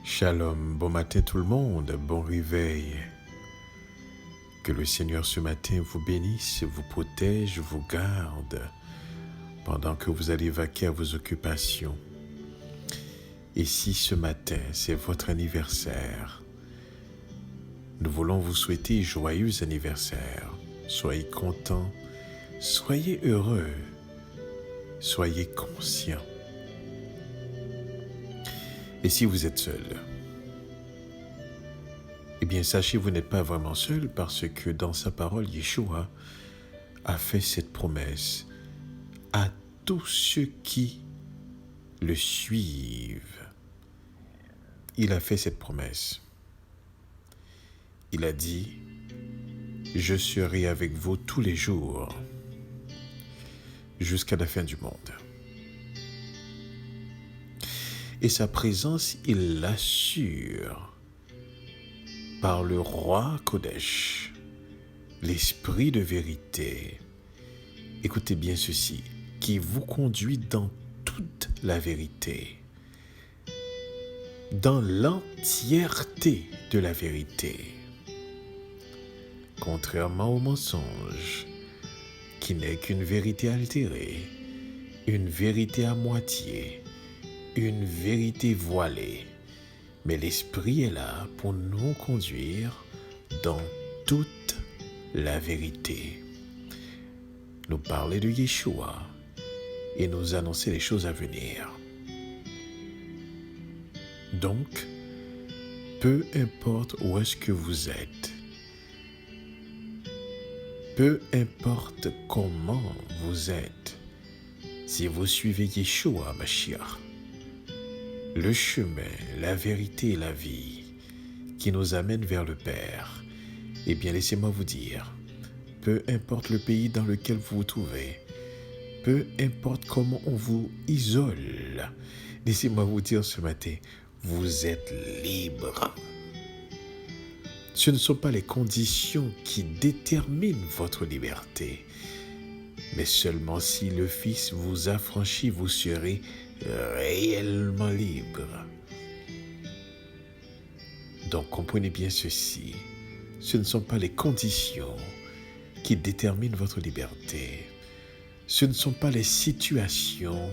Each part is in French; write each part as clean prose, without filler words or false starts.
Shalom, bon matin tout le monde, bon réveil. Que le Seigneur ce matin vous bénisse, vous protège, vous garde pendant que vous allez vaquer à vos occupations. Et si ce matin c'est votre anniversaire, nous voulons vous souhaiter joyeux anniversaire. Soyez contents, soyez heureux, soyez conscients. Et si vous êtes seul, eh bien sachez vous n'êtes pas vraiment seul parce que dans sa parole, Yeshua a fait cette promesse à tous ceux qui le suivent. Il a fait cette promesse. Il a dit, je serai avec vous tous les jours jusqu'à la fin du monde. Et sa présence, il l'assure par le roi Kodesh, l'esprit de vérité. Écoutez bien ceci, qui vous conduit dans toute la vérité, dans l'entièreté de la vérité. Contrairement au mensonge, qui n'est qu'une vérité altérée, une vérité à moitié, une vérité voilée, mais l'Esprit est là pour nous conduire dans toute la vérité. Nous parler de Yeshua et nous annoncer les choses à venir. Donc, peu importe où est-ce que vous êtes, peu importe comment vous êtes, si vous suivez Yeshua, Mashiach, le chemin, la vérité et la vie qui nous amène vers le Père, eh bien laissez-moi vous dire, peu importe le pays dans lequel vous vous trouvez, peu importe comment on vous isole, laissez-moi vous dire ce matin, vous êtes libre. Ce ne sont pas les conditions qui déterminent votre liberté, mais seulement si le Fils vous affranchit, vous serez réellement libre. Donc comprenez bien ceci, ce ne sont pas les conditions qui déterminent votre liberté, ce ne sont pas les situations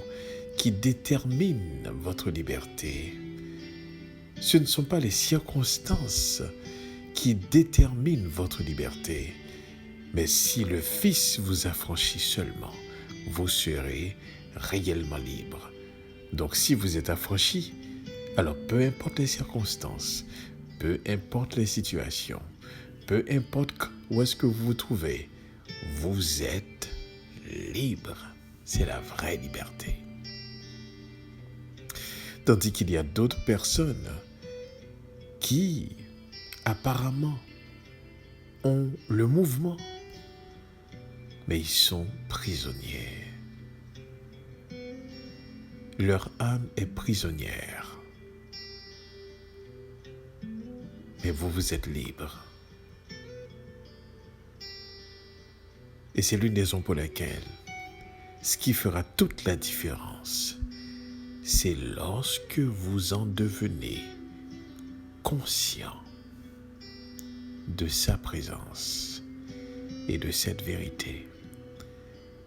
qui déterminent votre liberté, ce ne sont pas les circonstances qui déterminent votre liberté, mais si le Fils vous affranchit seulement, vous serez réellement libre. Donc si vous êtes affranchi, alors peu importe les circonstances, peu importe les situations, peu importe où est-ce que vous vous trouvez, vous êtes libre. C'est la vraie liberté. Tandis qu'il y a d'autres personnes qui apparemment ont le mouvement, mais ils sont prisonniers. Leur âme est prisonnière. Mais vous, vous êtes libre. Et c'est l'une des raisons pour laquelle ce qui fera toute la différence, c'est lorsque vous en devenez conscient de sa présence et de cette vérité.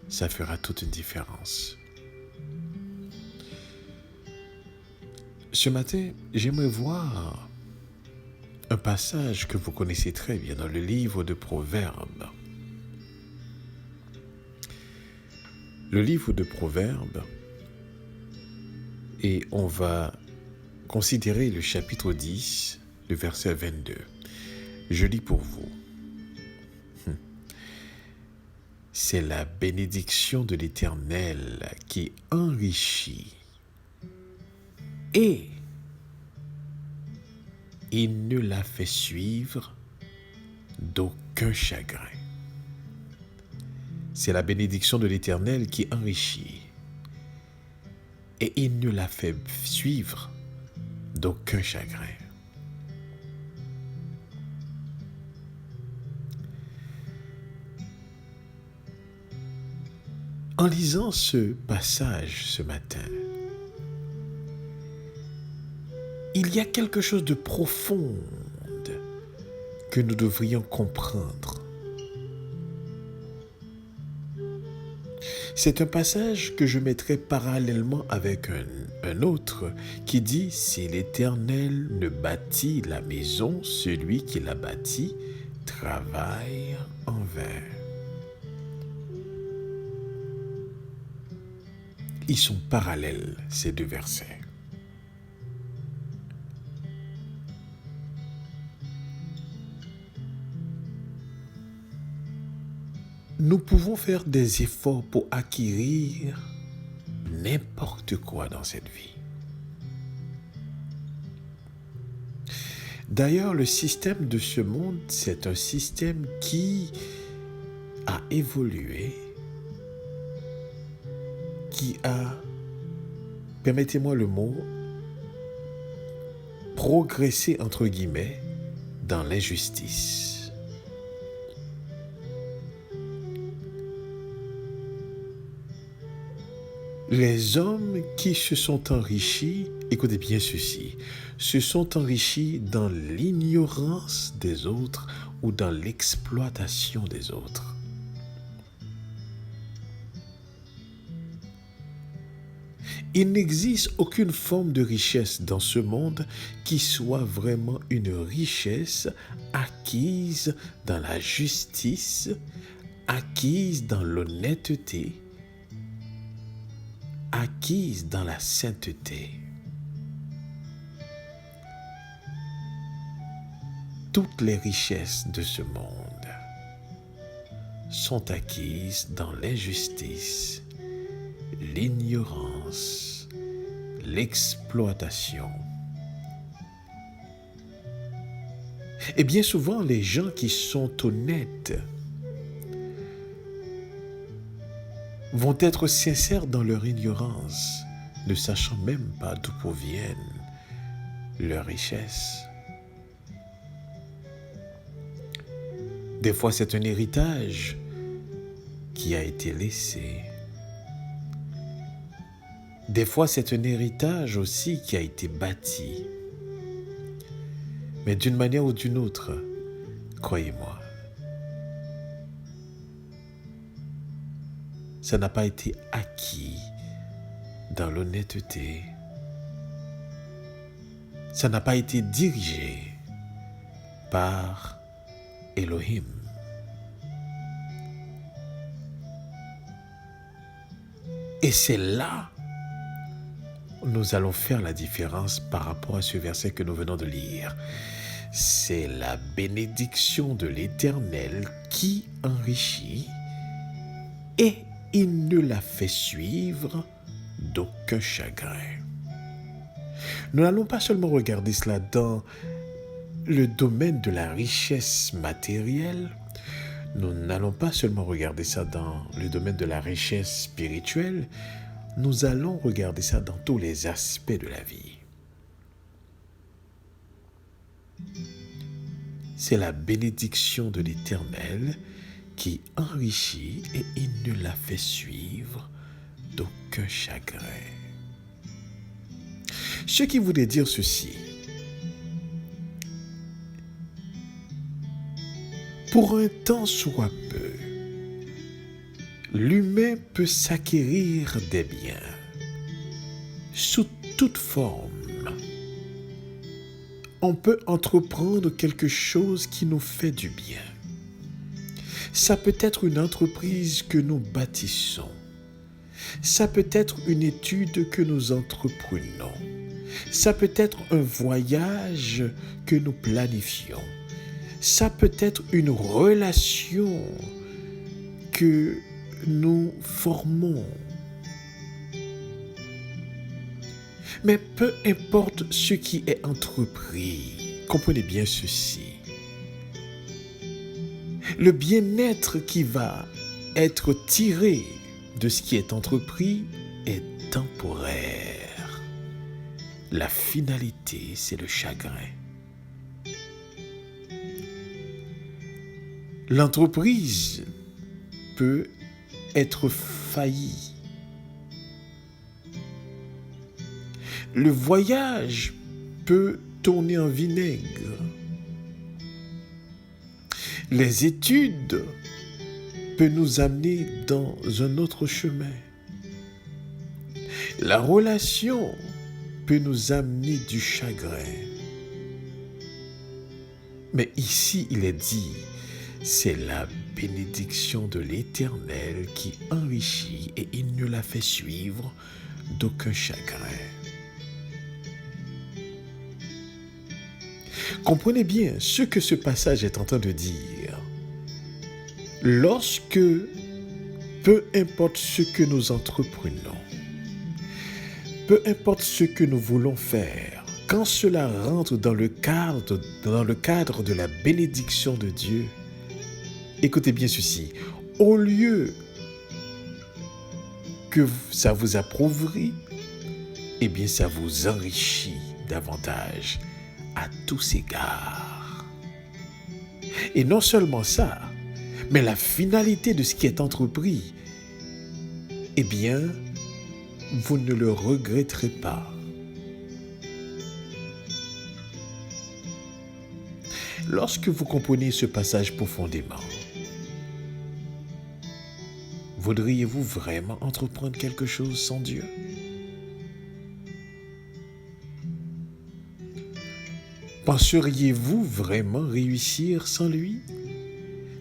Ça fera toute une différence. Ce matin, j'aimerais voir un passage que vous connaissez très bien dans le livre de Proverbes. Le livre de Proverbes, et on va considérer le chapitre 10, le verset 22. Je lis pour vous. C'est la bénédiction de l'Éternel qui enrichit et il ne la fait suivre d'aucun chagrin. C'est la bénédiction de l'Éternel qui enrichit et il ne la fait suivre d'aucun chagrin. En lisant ce passage ce matin, il y a quelque chose de profond que nous devrions comprendre. C'est un passage que je mettrai parallèlement avec un autre qui dit « Si l'Éternel ne bâtit la maison, celui qui la bâtit travaille en vain. » Ils sont parallèles, ces deux versets. Nous pouvons faire des efforts pour acquérir n'importe quoi dans cette vie. D'ailleurs, le système de ce monde, c'est un système qui a évolué, qui a, permettez-moi le mot, progressé entre guillemets dans l'injustice. Les hommes qui se sont enrichis, écoutez bien ceci, se sont enrichis dans l'ignorance des autres ou dans l'exploitation des autres. Il n'existe aucune forme de richesse dans ce monde qui soit vraiment une richesse acquise dans la justice, acquise dans l'honnêteté, acquise dans la sainteté. Toutes les richesses de ce monde sont acquises dans l'injustice, l'ignorance, l'exploitation. Et bien souvent, les gens qui sont honnêtes vont être sincères dans leur ignorance, ne sachant même pas d'où proviennent leurs richesses. Des fois, c'est un héritage qui a été laissé. Des fois, c'est un héritage aussi qui a été bâti. Mais d'une manière ou d'une autre, croyez-moi, ça n'a pas été acquis dans l'honnêteté. Ça n'a pas été dirigé par Elohim. Et c'est là où nous allons faire la différence par rapport à ce verset que nous venons de lire. C'est la bénédiction de l'Éternel qui enrichit et il ne la fait suivre d'aucun chagrin. Nous n'allons pas seulement regarder cela dans le domaine de la richesse matérielle, nous n'allons pas seulement regarder ça dans le domaine de la richesse spirituelle, nous allons regarder ça dans tous les aspects de la vie. C'est la bénédiction de l'Éternel qui enrichit et il ne la fait suivre d'aucun chagrin. Ce qui voudrait dire ceci. Pour un temps soit peu, l'humain peut s'acquérir des biens sous toute forme. On peut entreprendre quelque chose qui nous fait du bien. Ça peut être une entreprise que nous bâtissons. Ça peut être une étude que nous entreprenons. Ça peut être un voyage que nous planifions. Ça peut être une relation que nous formons. Mais peu importe ce qui est entrepris, comprenez bien ceci. Le bien-être qui va être tiré de ce qui est entrepris est temporaire. La finalité, c'est le chagrin. L'entreprise peut être faillie. Le voyage peut tourner en vinaigre. Les études peuvent nous amener dans un autre chemin. La relation peut nous amener du chagrin. Mais ici, il est dit, c'est la bénédiction de l'Éternel qui enrichit et il ne la fait suivre d'aucun chagrin. Comprenez bien ce que ce passage est en train de dire. Lorsque, peu importe ce que nous entreprenons, peu importe ce que nous voulons faire, quand cela rentre dans le cadre de la bénédiction de Dieu, écoutez bien ceci, au lieu que ça vous appauvrit, eh bien ça vous enrichit davantage à tous égards. Et non seulement ça, mais la finalité de ce qui est entrepris, eh bien, vous ne le regretterez pas. Lorsque vous comprenez ce passage profondément, voudriez-vous vraiment entreprendre quelque chose sans Dieu? Penseriez-vous vraiment réussir sans lui?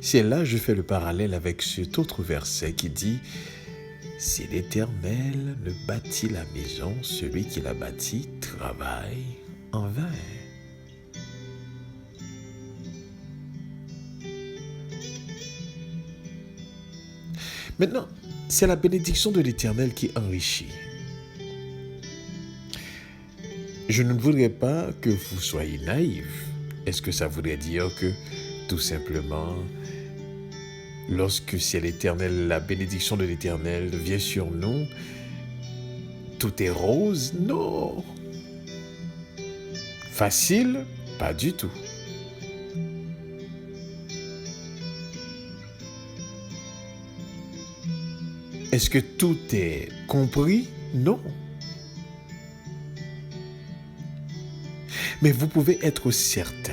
C'est là que je fais le parallèle avec cet autre verset qui dit « Si l'Éternel ne bâtit la maison, celui qui la bâtit travaille en vain. » Maintenant, c'est la bénédiction de l'Éternel qui enrichit. Je ne voudrais pas que vous soyez naïfs. Est-ce que ça voudrait dire que, tout simplement, lorsque c'est l'Éternel, la bénédiction de l'Éternel vient sur nous, tout est rose? Non. Facile? Pas du tout. Est-ce que tout est compris? Non. Mais vous pouvez être certain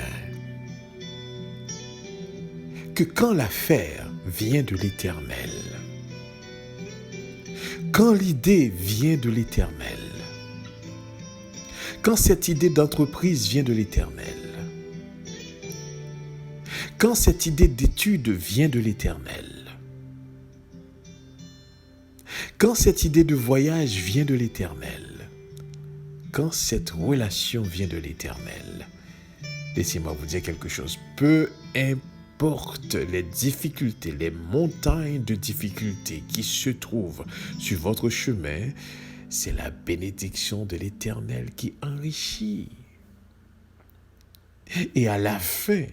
que quand l'affaire vient de l'Éternel, quand l'idée vient de l'Éternel, quand cette idée d'entreprise vient de l'Éternel, quand cette idée d'étude vient de l'Éternel, quand cette idée de voyage vient de l'Éternel, quand cette relation vient de l'Éternel, laissez-moi vous dire quelque chose. Peu importe les difficultés, les montagnes de difficultés qui se trouvent sur votre chemin, c'est la bénédiction de l'Éternel qui enrichit. Et à la fin,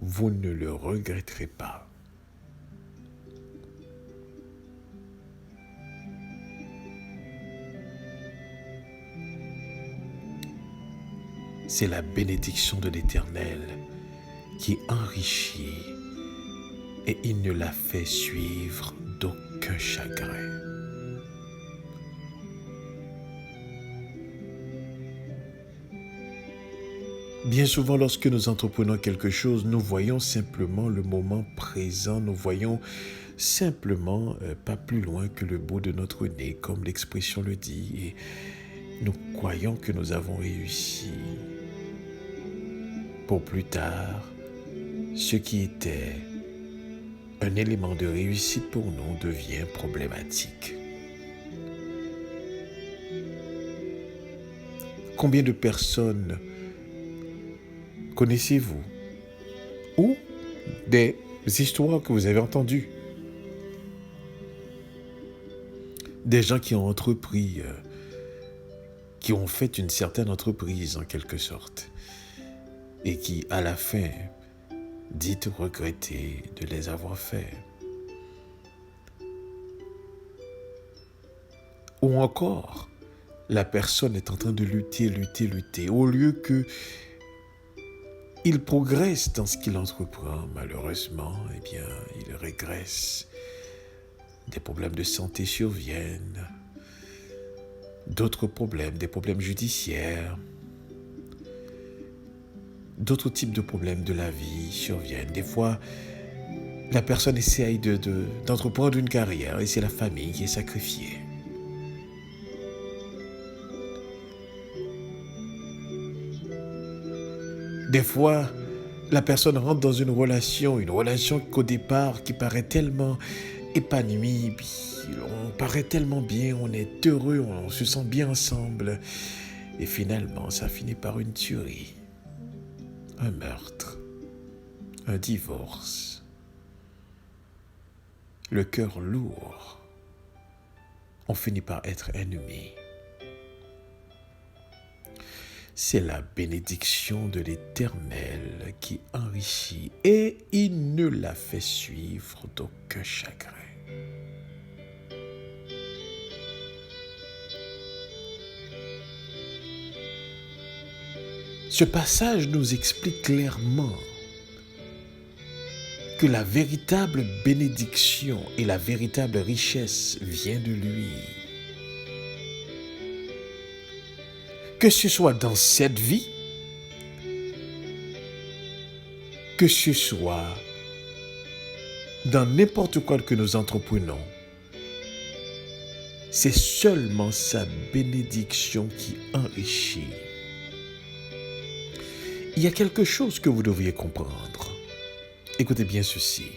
vous ne le regretterez pas. C'est la bénédiction de l'Éternel qui enrichit et il ne la fait suivre d'aucun chagrin. Bien souvent, lorsque nous entreprenons quelque chose, nous voyons simplement le moment présent, nous voyons simplement pas plus loin que le bout de notre nez, comme l'expression le dit, et nous croyons que nous avons réussi. Pour plus tard, ce qui était un élément de réussite pour nous devient problématique. Combien de personnes connaissez-vous ou des histoires que vous avez entendues? Des gens qui ont entrepris, qui ont fait une certaine entreprise en quelque sorte, et qui, à la fin, dit regretter de les avoir fait. Ou encore, la personne est en train de lutter. Au lieu que il progresse dans ce qu'il entreprend, malheureusement, eh bien, il régresse. Des problèmes de santé surviennent. D'autres problèmes, des problèmes judiciaires. d'autres types de problèmes de la vie surviennent. Des fois, la personne essaye d'entreprendre une carrière et c'est la famille qui est sacrifiée. Des fois, la personne rentre dans une relation qu'au départ, qui paraît tellement épanouie, puis on paraît tellement bien, on est heureux, on se sent bien ensemble. Et finalement, ça finit par une tuerie, un meurtre, un divorce. Le cœur lourd, on finit par être ennemi. C'est la bénédiction de l'Éternel qui enrichit et il ne la fait suivre d'aucun chagrin. Ce passage nous explique clairement que la véritable bénédiction et la véritable richesse vient de lui. Que ce soit dans cette vie, que ce soit dans n'importe quoi que nous entreprenons, c'est seulement sa bénédiction qui enrichit. Il y a quelque chose que vous devriez comprendre. Écoutez bien ceci.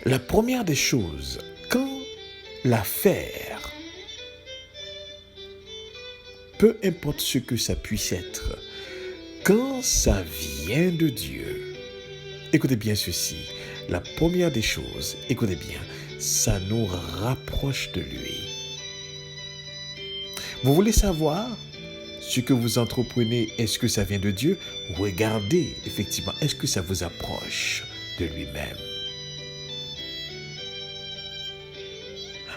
La première des choses, quand l'affaire, peu importe ce que ça puisse être, quand ça vient de Dieu, écoutez bien ceci, la première des choses, écoutez bien, ça nous rapproche de lui. Vous voulez savoir ce que vous entreprenez, est-ce que ça vient de Dieu? Regardez, effectivement, est-ce que ça vous approche de lui-même?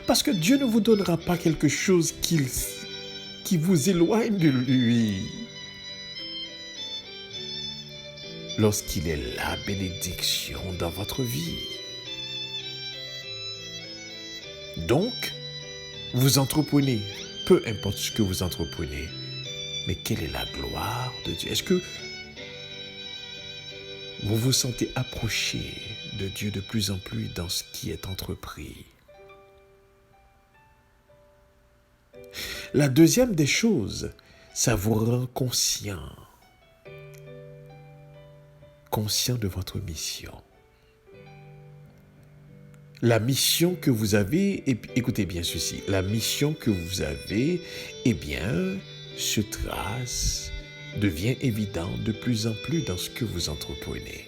Parce que Dieu ne vous donnera pas quelque chose qui vous éloigne de lui. Lorsqu'il est la bénédiction dans votre vie. Donc, vous entreprenez, peu importe ce que vous entreprenez, mais quelle est la gloire de Dieu? Est-ce que vous vous sentez approché de Dieu de plus en plus dans ce qui est entrepris? La deuxième des choses, ça vous rend conscient de votre mission. La mission que vous avez, écoutez bien ceci, la mission que vous avez, eh bien, se trace, devient évidente de plus en plus dans ce que vous entreprenez.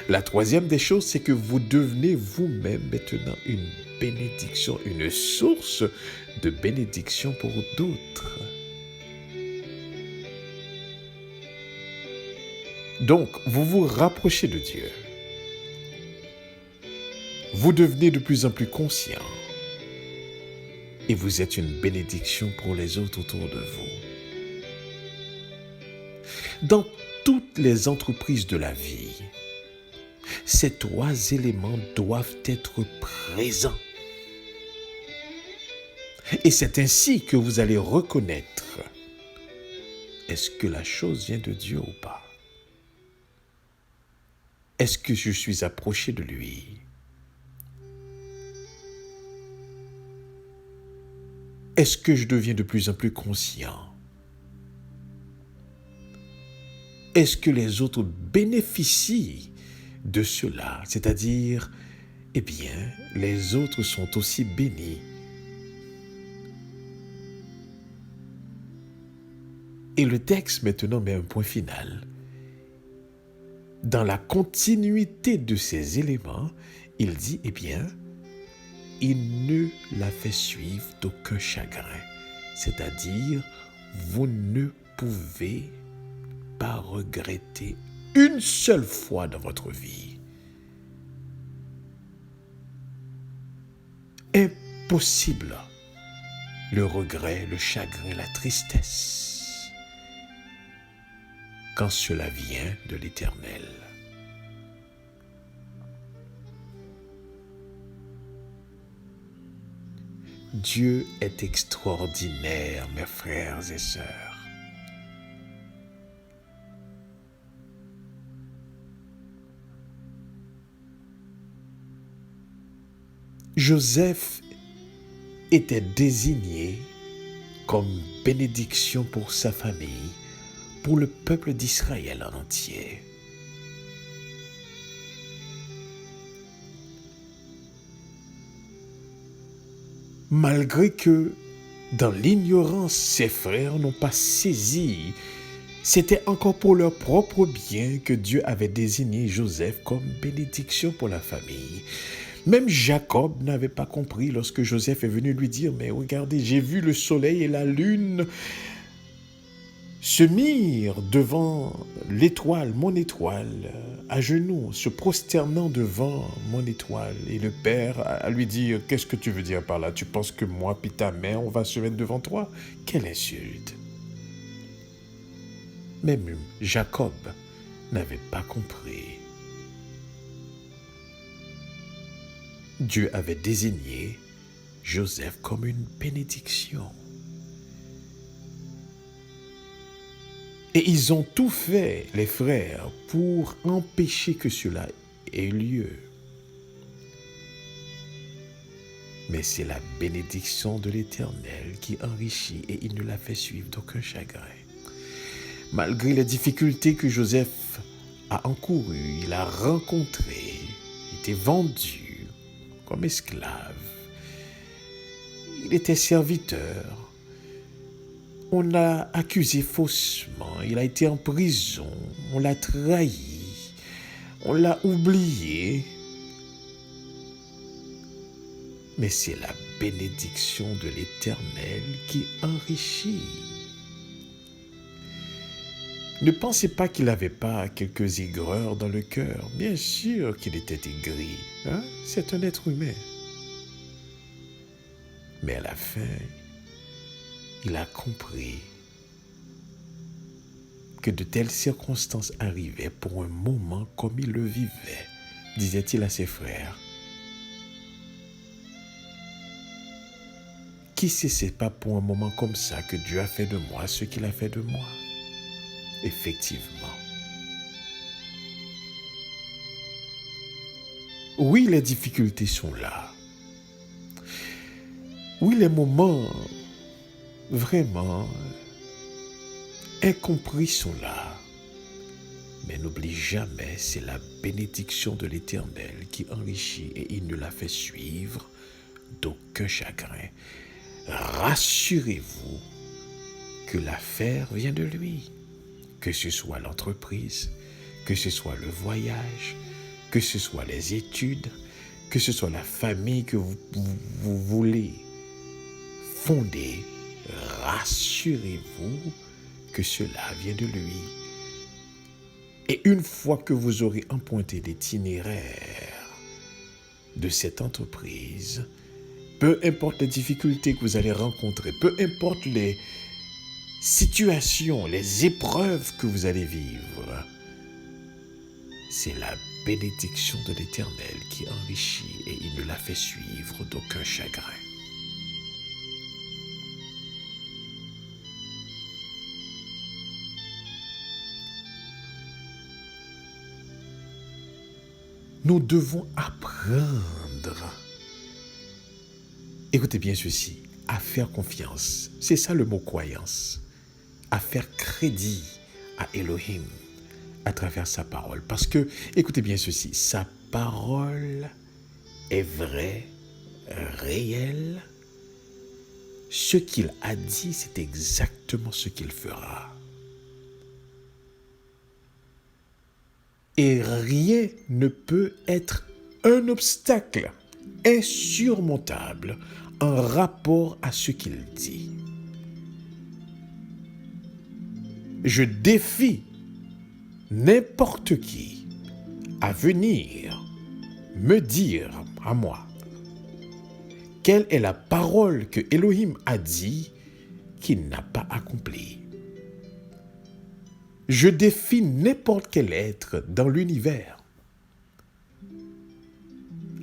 La troisième des choses, c'est que vous devenez vous-même maintenant une bénédiction, une source de bénédiction pour d'autres. Donc, vous vous rapprochez de Dieu. Vous devenez de plus en plus conscient. Et vous êtes une bénédiction pour les autres autour de vous. Dans toutes les entreprises de la vie, ces trois éléments doivent être présents. Et c'est ainsi que vous allez reconnaître, est-ce que la chose vient de Dieu ou pas? Est-ce que je suis approché de lui? Est-ce que je deviens de plus en plus conscient? Est-ce que les autres bénéficient de cela? C'est-à-dire, eh bien, les autres sont aussi bénis. Et le texte maintenant met un point final. Dans la continuité de ces éléments, il dit, eh bien, il ne la fait suivre d'aucun chagrin. C'est-à-dire, vous ne pouvez pas regretter une seule fois dans votre vie. Impossible. Le regret, le chagrin, la tristesse. Quand cela vient de l'Éternel. Dieu est extraordinaire, mes frères et sœurs. Joseph était désigné comme bénédiction pour sa famille, pour le peuple d'Israël en entier. Malgré que, dans l'ignorance, ses frères n'ont pas saisi, c'était encore pour leur propre bien que Dieu avait désigné Joseph comme bénédiction pour la famille. Même Jacob n'avait pas compris lorsque Joseph est venu lui dire « Mais regardez, j'ai vu le soleil et la lune se mirent devant l'étoile, mon étoile, à genoux, se prosternant devant mon étoile. » Et le père a lui dit « Qu'est-ce que tu veux dire par là? Tu penses que moi puis ta mère, on va se mettre devant toi? Quelle insulte !» Même Jacob n'avait pas compris. Dieu avait désigné Joseph comme une bénédiction. Et ils ont tout fait, les frères, pour empêcher que cela ait lieu. Mais c'est la bénédiction de l'Éternel qui enrichit et il ne la fait suivre d'aucun chagrin. Malgré les difficultés que Joseph a encourues, il a rencontré, était vendu comme esclave. Il était serviteur. On l'a accusé faussement. Il a été en prison. On l'a trahi. On l'a oublié. Mais c'est la bénédiction de l'Éternel qui enrichit. Ne pensez pas qu'il n'avait pas quelques aigreurs dans le cœur. Bien sûr qu'il était aigri. C'est un être humain. Mais à la fin, il a compris que de telles circonstances arrivaient pour un moment comme il le vivait, disait-il à ses frères. Qui sait, c'est pas pour un moment comme ça que Dieu a fait de moi ce qu'il a fait de moi. Effectivement. Oui, les difficultés sont là. Oui, les moments vraiment incompris sont là. Mais n'oublie jamais, c'est la bénédiction de l'Éternel qui enrichit et il ne la fait suivre d'aucun chagrin. Rassurez-vous que l'affaire vient de lui. Que ce soit l'entreprise, que ce soit le voyage, que ce soit les études, que ce soit la famille que vous voulez fonder, rassurez-vous que cela vient de lui. Et une fois que vous aurez emprunté l'itinéraire de cette entreprise, peu importe les difficultés que vous allez rencontrer, peu importe les situations, les épreuves que vous allez vivre, c'est la bénédiction de l'Éternel qui enrichit et il ne la fait suivre d'aucun chagrin. Nous devons apprendre, écoutez bien ceci, à faire confiance. C'est ça le mot croyance. À faire crédit à Elohim à travers sa parole. Parce que, écoutez bien ceci, sa parole est vraie, réelle. Ce qu'il a dit, c'est exactement ce qu'il fera. Et rien ne peut être un obstacle insurmontable en rapport à ce qu'il dit. Je défie n'importe qui à venir me dire à moi quelle est la parole que Elohim a dit qu'il n'a pas accomplie. Je défie n'importe quel être dans l'univers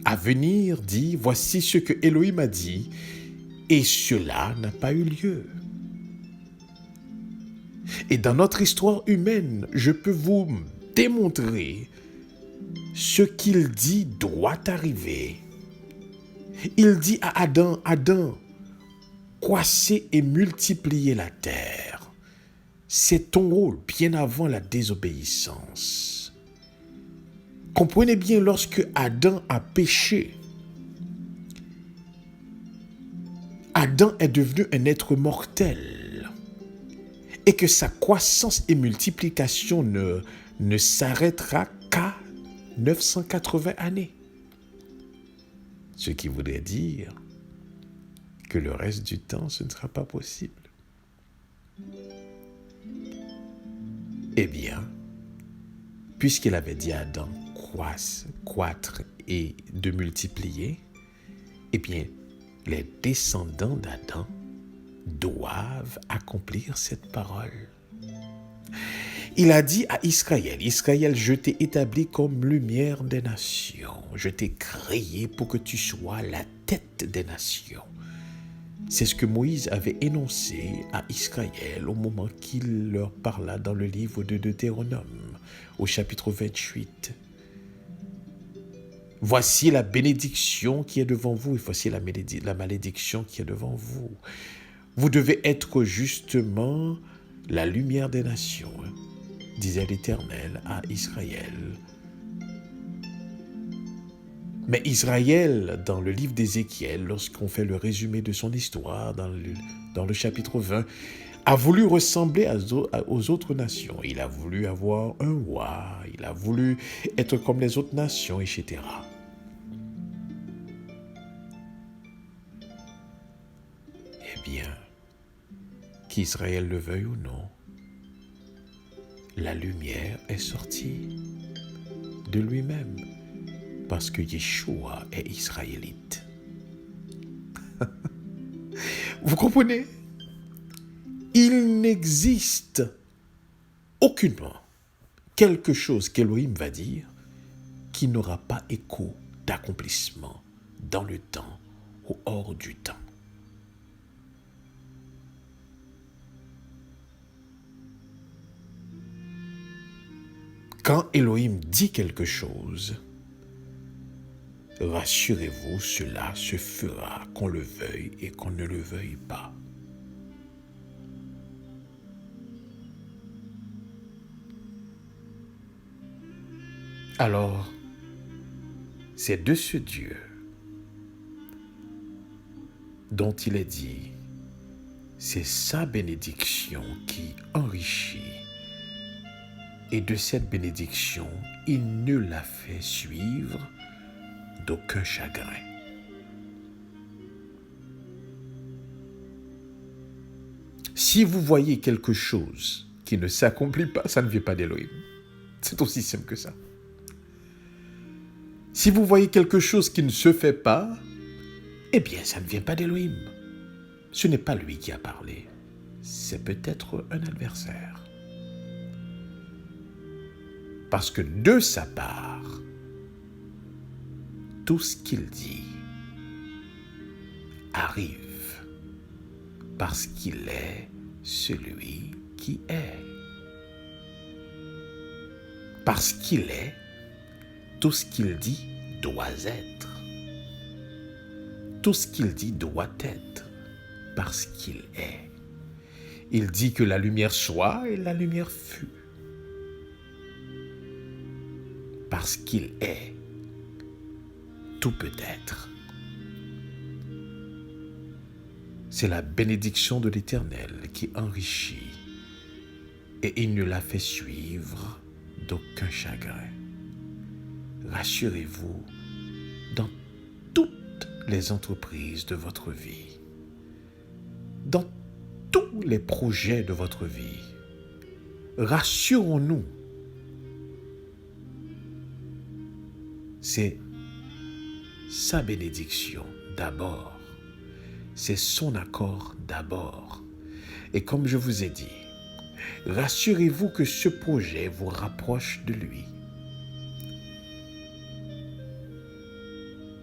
à venir dire voici ce que Elohim a dit Et cela n'a pas eu lieu. Et dans notre histoire humaine, je peux vous démontrer ce qu'il dit doit arriver. Il dit à Adam, Adam, croissez et multipliez la terre. C'est ton rôle bien avant la désobéissance. Comprenez bien, lorsque Adam a péché, Adam est devenu un être mortel et que sa croissance et multiplication ne s'arrêtera qu'à 980 années. Ce qui voudrait dire que le reste du temps, ce ne sera pas possible. Eh bien, puisqu'il avait dit à Adam croître et de multiplier, eh bien, les descendants d'Adam doivent accomplir cette parole. Il a dit à Israël, Israël, je t'ai établi comme lumière des nations. Je t'ai créé pour que tu sois la tête des nations. C'est ce que Moïse avait énoncé à Israël au moment qu'il leur parla dans le livre de Deutéronome, au chapitre 28. Voici la bénédiction qui est devant vous et voici la malédiction qui est devant vous. Vous devez être justement la lumière des nations, disait l'Éternel à Israël. Mais Israël, dans le livre d'Ézéchiel, lorsqu'on fait le résumé de son histoire, dans le chapitre 20, a voulu ressembler aux autres nations. Il a voulu avoir un roi, il a voulu être comme les autres nations, etc. Eh bien, qu'Israël le veuille ou non, la lumière est sortie de lui-même parce que Yeshua est israélite. Vous comprenez? Il n'existe aucunement quelque chose qu'Élohim va dire qui n'aura pas écho d'accomplissement dans le temps ou hors du temps. Quand Élohim dit quelque chose, rassurez-vous, cela se fera, qu'on le veuille et qu'on ne le veuille pas. Alors, c'est de ce Dieu dont il est dit, c'est sa bénédiction qui enrichit. Et de cette bénédiction, il ne la fait suivre d'aucun chagrin. Si vous voyez quelque chose qui ne s'accomplit pas, ça ne vient pas d'Élohim. C'est aussi simple que ça. Si vous voyez quelque chose qui ne se fait pas, eh bien, ça ne vient pas d'Élohim. Ce n'est pas lui qui a parlé. C'est peut-être un adversaire. Parce que de sa part, tout ce qu'il dit arrive parce qu'il est celui qui est. Parce qu'il est, tout ce qu'il dit doit être. Tout ce qu'il dit doit être parce qu'il est. Il dit que la lumière soit et la lumière fut. Parce qu'il est, tout peut être. C'est la bénédiction de l'Éternel qui enrichit et il ne la fait suivre d'aucun chagrin. Rassurez-vous, dans toutes les entreprises de votre vie, dans tous les projets de votre vie, rassurons-nous. C'est sa bénédiction d'abord. C'est son accord d'abord. Et comme je vous ai dit, rassurez-vous que ce projet vous rapproche de lui.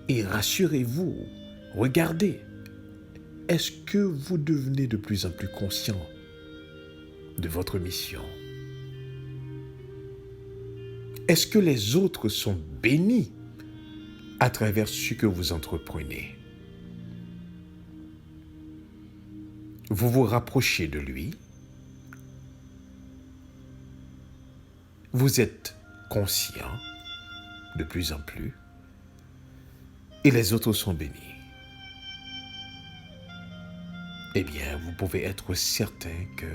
Et rassurez-vous, regardez, est-ce que vous devenez de plus en plus conscient de votre mission? Est-ce que les autres sont bénis à travers ce que vous entreprenez? Vous vous rapprochez de lui. Vous êtes conscient de plus en plus. Et les autres sont bénis. Eh bien, vous pouvez être certain que,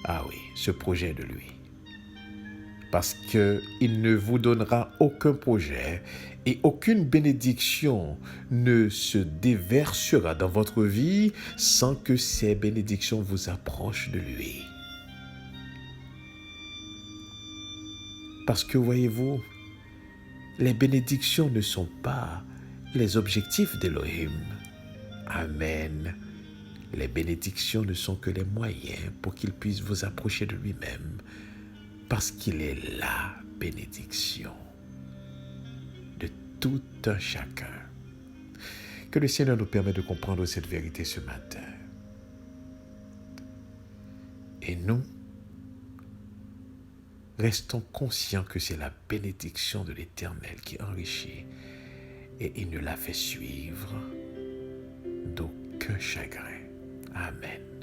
ah oui, ce projet est de lui. Parce qu'il ne vous donnera aucun projet et aucune bénédiction ne se déversera dans votre vie sans que ces bénédictions vous approchent de lui. Parce que, voyez-vous, les bénédictions ne sont pas les objectifs d'Élohim. Amen. Les bénédictions ne sont que les moyens pour qu'il puisse vous approcher de lui-même. Parce qu'il est la bénédiction de tout un chacun. Que le Seigneur nous permette de comprendre cette vérité ce matin. Et nous, restons conscients que c'est la bénédiction de l'Éternel qui enrichit et il ne la fait suivre d'aucun chagrin. Amen.